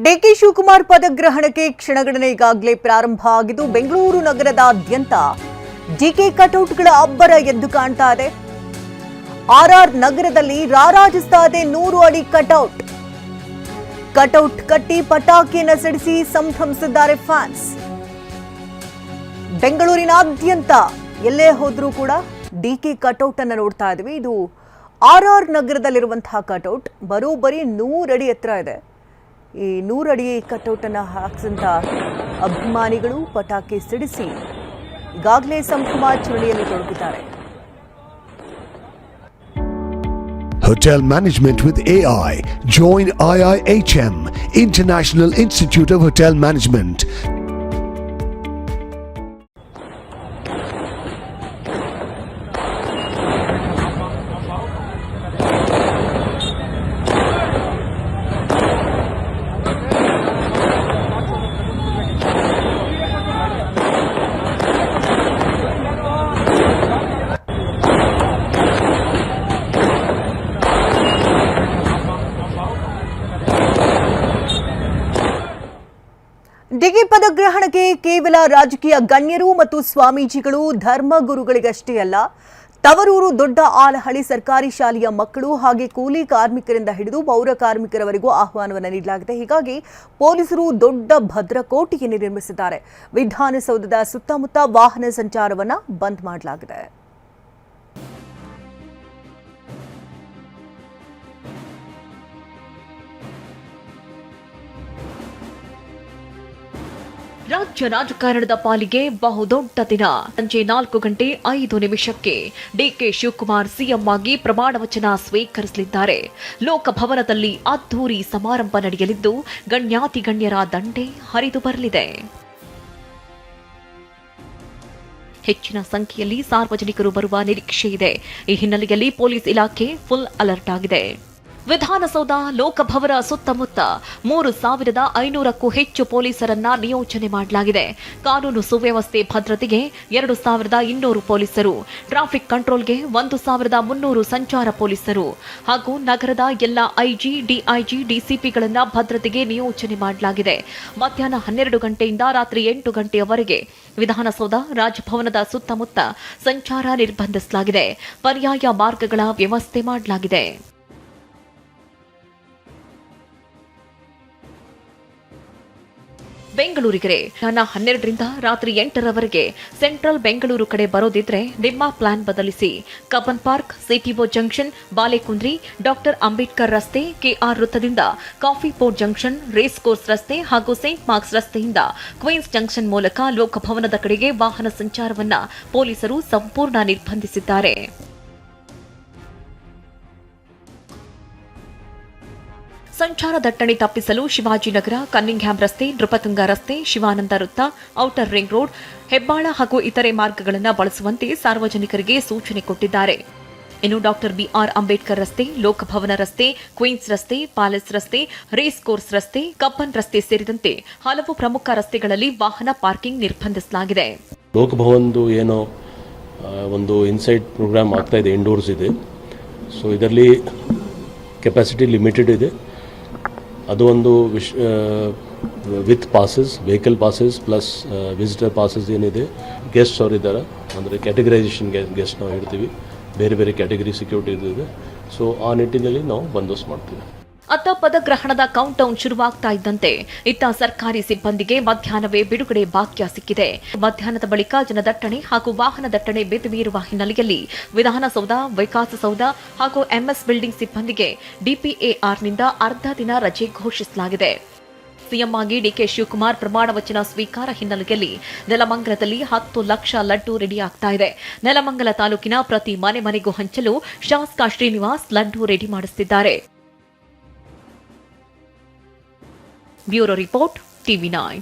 DK Shivakumar ಪದಗ್ರಹಣಕ್ಕೆ ಕ್ಷಣಗಣನೆ ಈಗಾಗಲೇ ಪ್ರಾರಂಭ ಆಗಿದ್ದು ಬೆಂಗಳೂರು ನಗರದಾದ್ಯಂತ ಡಿಕೆ ಕಟೌಟ್ಗಳ ಅಬ್ಬರ ಎದ್ದು ಕಾಣ್ತಾ ಇದೆ. ಆರ್ಆರ್ ನಗರದಲ್ಲಿ ರಾರಾಜಿಸ್ತಾ ಇದೆ 100 ಅಡಿ ಕಟೌಟ್ ಕಟ್ಟಿ ಪಟಾಕಿಯನ್ನು ಸಿಡಿಸಿ ಸಂಭ್ರಮಿಸಿದ್ದಾರೆ ಫ್ಯಾನ್ಸ್. ಬೆಂಗಳೂರಿನಾದ್ಯಂತ ಎಲ್ಲೇ ಹೋದ್ರೂ ಕೂಡ ಡಿಕೆ ಕಟೌಟ್ ಅನ್ನು ನೋಡ್ತಾ ಇದ್ವಿ. ಇದು ಆರ್ಆರ್ ನಗರದಲ್ಲಿರುವಂತಹ ಕಟೌಟ್ ಬರೋಬ್ಬರಿ 100 ಅಡಿ ಎತ್ತರ ಇದೆ. ಈ 100 ಅಡಿ ಕಟೌಟ್ ಅನ್ನು ಹಾಕಿಸಿದ ಅಭಿಮಾನಿಗಳು ಪಟಾಕಿ ಸಿಡಿಸಿ ಈಗಾಗಲೇ ಸಂಭ್ರಮಾಚರಣೆಯಲ್ಲಿ ತೊಡಗಿದ್ದಾರೆ. Hotel Management with AI. Join IIHM, International Institute of Hotel Management. DK ಪದಗ್ರಹಣಕ್ಕೆ ಕೇವಲ ರಾಜಕೀಯ ಗಣ್ಯರು ಮತ್ತು ಸ್ವಾಮೀಜಿಗಳು ಧರ್ಮಗುರುಗಳಿಗಷ್ಟೇ ಅಲ್ಲ, ತವರೂರು ದೊಡ್ಡ ಆಲಹಳ್ಳಿ ಸರ್ಕಾರಿ ಶಾಲೆಯ ಮಕ್ಕಳು ಹಾಗೆ ಕೂಲಿ ಕಾರ್ಮಿಕರಿಂದ ಹಿಡಿದು ಪೌರ ಕಾರ್ಮಿಕರವರೆಗೂ ಆಹ್ವಾನವನ್ನು ನೀಡಲಾಗಿದೆ. ಹೀಗಾಗಿ ಪೊಲೀಸರು ದೊಡ್ಡ ಭದ್ರಕೋಟೆಯನ್ನು ನಿರ್ಮಿಸಿದ್ದಾರೆ. ವಿಧಾನಸೌಧದ ಸುತ್ತಮುತ್ತ ವಾಹನ ಸಂಚಾರವನ್ನು ಬಂದ್ ಮಾಡಲಾಗಿದೆ. ರಾಜ್ಯ ರಾಜಕಾರಣದ ಪಾಲಿಗೆ ಬಹುದೊಡ್ಡ ದಿನ. ಸಂಜೆ 4:05 ಡಿಕೆ ಶಿವಕುಮಾರ್ ಸಿಎಂ ಆಗಿ ಪ್ರಮಾಣ ವಚನ ಸ್ವೀಕರಿಸಲಿದ್ದಾರೆ. ಲೋಕಭವನದಲ್ಲಿ ಅದ್ದೂರಿ ಸಮಾರಂಭ ನಡೆಯಲಿದ್ದು ಗಣ್ಯಾತಿ ಗಣ್ಯರ ದಂಡೆ ಹರಿದು ಬರಲಿದೆ. ಹೆಚ್ಚಿನ ಸಂಖ್ಯೆಯಲ್ಲಿ ಸಾರ್ವಜನಿಕರು ಬರುವ ನಿರೀಕ್ಷೆ ಇದೆ. ಈ ಹಿನ್ನೆಲೆಯಲ್ಲಿ ಪೊಲೀಸ್ ಇಲಾಖೆ ಫುಲ್ ಅಲರ್ಟ್ ಆಗಿದೆ. ವಿಧಾನಸೌಧ ಲೋಕಭವನ ಸುತ್ತಮುತ್ತ 3,500ಕ್ಕೂ ಹೆಚ್ಚು ಪೊಲೀಸರನ್ನ ನಿಯೋಜನೆ ಮಾಡಲಾಗಿದೆ. ಕಾನೂನು ಸುವ್ಯವಸ್ಥೆ ಭದ್ರತೆಗೆ 2,200 ಪೊಲೀಸರು, ಟ್ರಾಫಿಕ್ ಕಂಟ್ರೋಲ್ಗೆ 1,300 ಸಂಚಾರ ಪೊಲೀಸರು ಹಾಗೂ ನಗರದ ಎಲ್ಲ ಐಜಿ, ಡಿಐಜಿ, ಡಿಸಿಪಿಗಳನ್ನ ಭದ್ರತೆಗೆ ನಿಯೋಜನೆ ಮಾಡಲಾಗಿದೆ. ಮಧ್ಯಾಹ್ನ 12 ಗಂಟೆಯಿಂದ ರಾತ್ರಿ 8 ಗಂಟೆಯವರೆಗೆ ವಿಧಾನಸೌಧ, ರಾಜಭವನದ ಸುತ್ತಮುತ್ತ ಸಂಚಾರ ನಿರ್ಬಂಧಿಸಲಾಗಿದೆ. ಪರ್ಯಾಯ ಮಾರ್ಗಗಳ ವ್ಯವಸ್ಥೆ ಮಾಡಲಾಗಿದೆ. ಬೆಂಗಳೂರಿಗೆ ಮಧ್ಯಾಹ್ನ 12ರಿಂದ ರಾತ್ರಿ 8ರವರೆಗೆ ಸೆಂಟ್ರಲ್ ಬೆಂಗಳೂರು ಕಡೆ ಬರೋದಿದ್ರೆ ನಿಮ್ಮ ಪ್ಲಾನ್ ಬದಲಿಸಿ. Cubbon park, CTO junction, Balekundri, doctor Ambedkar ರಸ್ತೆ, ಕೆಆರ್ ವೃತ್ತದಿಂದ coffee board junction, race course ರಸ್ತೆ ಹಾಗೂ ಸೇಂಟ್ ಮಾರ್ಕ್ಸ್ ರಸ್ತೆಯಿಂದ ಕ್ವೀನ್ಸ್ ಜಂಕ್ಷನ್ ಮೂಲಕ ಲೋಕಭವನದ ಕಡೆಗೆ ವಾಹನ ಸಂಚಾರವನ್ನು ಪೊಲೀಸರು ಸಂಪೂರ್ಣ ನಿರ್ಬಂಧಿಸಿದ್ದಾರೆ. ಸಂಚಾರ ದಟ್ಟಣೆ ತಪ್ಪಿಸಲು ಶಿವಾಜಿನಗರ, ಕನ್ನಿಂಗ್ಹ್ಯಾಂ ರಸ್ತೆ, ನೃಪತುಂಗ ರಸ್ತೆ, ಶಿವಾನಂದ ವೃತ್ತ, ಔಟರ್ ರಿಂಗ್ ರೋಡ್, ಹೆಬ್ಬಾಳ ಹಾಗೂ ಇತರೆ ಮಾರ್ಗಗಳನ್ನು ಬಳಸುವಂತೆ ಸಾರ್ವಜನಿಕರಿಗೆ ಸೂಚನೆ ಕೊಟ್ಟಿದ್ದಾರೆ. ಇನ್ನು ಡಾಕ್ಟರ್ ಬಿಆರ್ ಅಂಬೇಡ್ಕರ್ ರಸ್ತೆ, ಲೋಕಭವನ ರಸ್ತೆ, ಕ್ವೀನ್ಸ್ ರಸ್ತೆ, ಪ್ಯಾಲೇಸ್ ರಸ್ತೆ, ರೇಸ್ ಕೋರ್ಸ್ ರಸ್ತೆ, ಕಬ್ಬನ್ ರಸ್ತೆ ಸೇರಿದಂತೆ ಹಲವು ಪ್ರಮುಖ ರಸ್ತೆಗಳಲ್ಲಿ ವಾಹನ ಪಾರ್ಕಿಂಗ್ ನಿರ್ಬಂಧಿಸಲಾಗಿದೆ. ಲೋಕಭವನದು ಏನೋ ಒಂದು ಇನ್ಸೈಡ್ ಪ್ರೋಗ್ರಾಮ್ ಆಗ್ತಾ ಇದೆ, ಇಂಡೋರ್ಸ್ ಇದೆ. ಸೊ ಇದರಲ್ಲಿ ಕೆಪಾಸಿಟಿ ಲಿಮಿಟೆಡ್ ಇದೆ. ಅದು ಒಂದು with passes, vehicle passes plus visitor passes ಏನಿದೆ, ಗೆಸ್ಟ್ಸ್ ಅವರು ಇದ್ದಾರೆ, ಅಂದರೆ ಕ್ಯಾಟಗರೈಸೇಷನ್ ಗೆಸ್ಟ್ ನಾವು ಹೇಳ್ತೀವಿ, ಬೇರೆ ಬೇರೆ ಕ್ಯಾಟಗರಿ ಸೆಕ್ಯೂರಿಟಿ ಇದೆ. ಸೊ ಆ ನಿಟ್ಟಿನಲ್ಲಿ ನಾವು ಬಂದೋಬಸ್ತ್ ಮಾಡ್ತೀವಿ. ಅತ್ತ ಪದಗ್ರಹಣದ ಕೌಂಟ್ ಡೌನ್ ಶುರುವಾಗ್ತಾ ಇದ್ದಂತೆ ಇತ್ತ ಸರ್ಕಾರಿ ಸಿಬ್ಬಂದಿಗೆ ಮಧ್ಯಾಹ್ನವೇ ಬಿಡುಗಡೆ ಭಾಗ್ಯ ಸಿಕ್ಕಿದೆ. ಮಧ್ಯಾಹ್ನದ ಬಳಿಕ ಜನದಟ್ಟಣೆ ಹಾಗೂ ವಾಹನ ದಟ್ಟಣೆ ಬೆದರಿರುವ ಹಿನ್ನೆಲೆಯಲ್ಲಿ ವಿಧಾನಸೌಧ, ವಿಕಾಸಸೌಧ ಹಾಗೂ ಎಂಎಸ್ ಬಿಲ್ಡಿಂಗ್ ಸಿಬ್ಬಂದಿಗೆ ಡಿಪಿಎಆರ್ನಿಂದ ಅರ್ಧ ದಿನ ರಜೆ ಘೋಷಿಸಲಾಗಿದೆ. ಸಿಎಂ ಆಗಿ ಡಿಕೆ ಶಿವಕುಮಾರ್ ಪ್ರಮಾಣ ವಚನ ಸ್ವೀಕಾರ ಹಿನ್ನೆಲೆಯಲ್ಲಿ ನೆಲಮಂಗಲದಲ್ಲಿ 10 ಲಕ್ಷ ಲಡ್ಡು ರೆಡಿ ಆಗ್ತಾ ಇದೆ. ನೆಲಮಂಗಲ ತಾಲೂಕಿನ ಪ್ರತಿ ಮನೆಗೂ ಹಂಚಲು ಶಾಸಕ ಶ್ರೀನಿವಾಸ್ ಲಡ್ಡು ರೆಡಿ ಮಾಡಿಸುತ್ತಿದ್ದಾರೆ. Bureau report, ಟಿವಿ9.